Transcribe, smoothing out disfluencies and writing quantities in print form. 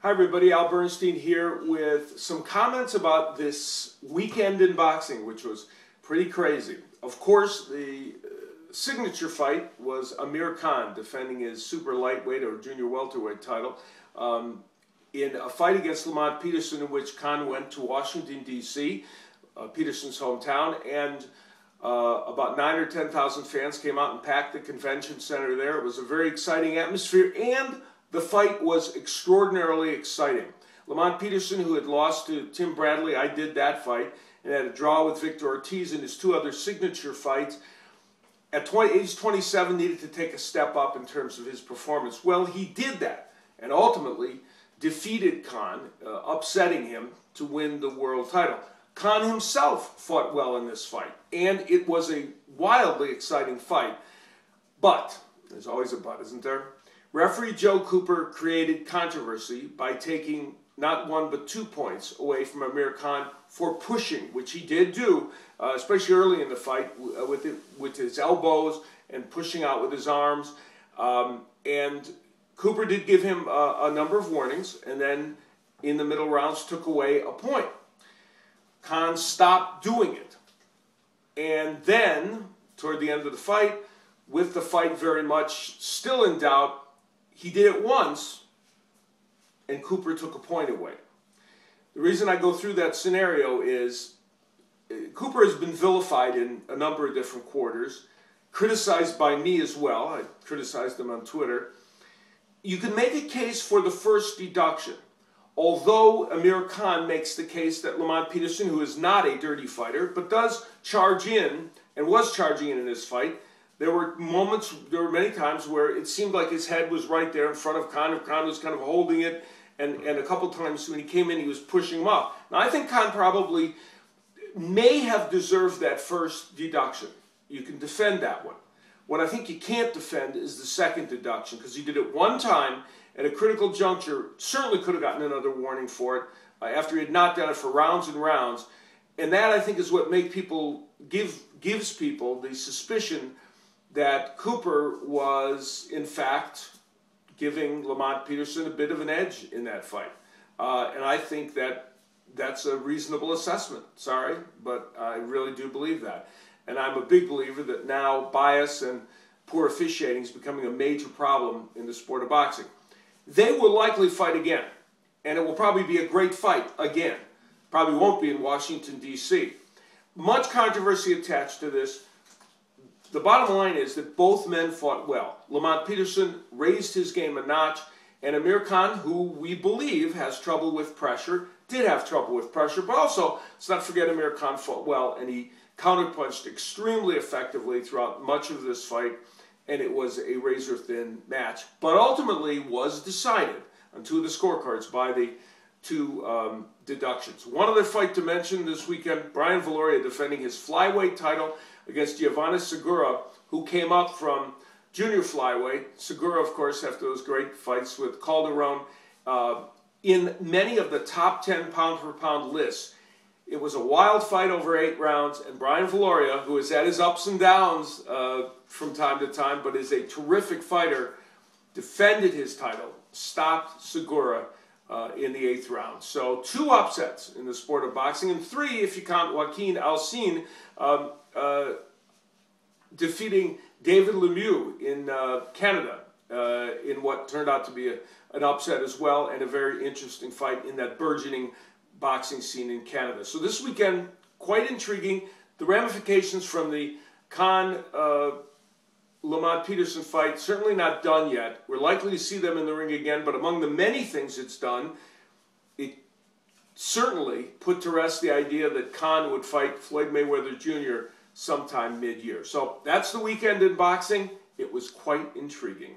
Hi everybody, Al Bernstein here with some comments about this weekend in boxing, which was pretty crazy. Of course, the signature fight was Amir Khan defending his super lightweight or junior welterweight title in a fight against Lamont Peterson, in which Khan went to Washington, D.C., Peterson's hometown, and about 9,000 or 10,000 fans came out and packed the convention center there. It was a very exciting atmosphere, and the fight was extraordinarily exciting. Lamont Peterson, who had lost to Tim Bradley, I did that fight, and had a draw with Victor Ortiz in his two other signature fights, at age 27 needed to take a step up in terms of his performance. Well, he did that, and ultimately defeated Khan, upsetting him to win the world title. Khan himself fought well in this fight, and it was a wildly exciting fight. But, there's always a but, isn't there? Referee Joe Cooper created controversy by taking not 1 but 2 points away from Amir Khan for pushing, which he did do, especially early in the fight with his elbows and pushing out with his arms. And Cooper did give him a number of warnings, and then in the middle rounds took away a point. Khan stopped doing it. And then, toward the end of the fight, with the fight very much still in doubt, he did it once, and Cooper took a point away. The reason I go through that scenario is Cooper has been vilified in a number of different quarters, criticized by me as well. I criticized him on Twitter. You can make a case for the first deduction, although Amir Khan makes the case that Lamont Peterson, who is not a dirty fighter, but does charge in, and was charging in this fight. There were many times where it seemed like his head was right there in front of Khan, and Khan was kind of holding it, and a couple times when he came in, he was pushing him up. Now, I think Khan probably may have deserved that first deduction. You can defend that one. What I think you can't defend is the second deduction, because he did it one time at a critical juncture, certainly could have gotten another warning for it, after he had not done it for rounds and rounds. And that, I think, is what gives people the suspicion that Cooper was, in fact, giving Lamont Peterson a bit of an edge in that fight. And I think that that's a reasonable assessment. Sorry, but I really do believe that. And I'm a big believer that now bias and poor officiating is becoming a major problem in the sport of boxing. They will likely fight again, and it will probably be a great fight again. Probably won't be in Washington, D.C. Much controversy attached to this. The bottom line is that both men fought well. Lamont Peterson raised his game a notch, and Amir Khan, who we believe has trouble with pressure, did have trouble with pressure, but also, let's not forget, Amir Khan fought well, and he counterpunched extremely effectively throughout much of this fight, and it was a razor-thin match, but ultimately was decided on 2 of the scorecards by the 2 deductions. One other fight to mention this weekend, Brian Viloria defending his flyweight title against Giovanni Segura, who came up from junior flyweight. Segura, of course, after those great fights with Calderon, in many of the top 10 pound-for-pound lists. It was a wild fight over 8 rounds, and Brian Viloria, who is at his ups and downs from time to time, but is a terrific fighter, defended his title, stopped Segura in the 8th round. So 2 upsets in the sport of boxing, and 3 if you count Joaquin Alcine defeating David Lemieux in Canada in what turned out to be an upset as well, and a very interesting fight in that burgeoning boxing scene in Canada. So this weekend, quite intriguing. The ramifications from the Khan-Lamont Peterson fight, certainly not done yet. We're likely to see them in the ring again, but among the many things it's done, it certainly put to rest the idea that Khan would fight Floyd Mayweather Jr. sometime mid-year. So that's the weekend in boxing. It was quite intriguing.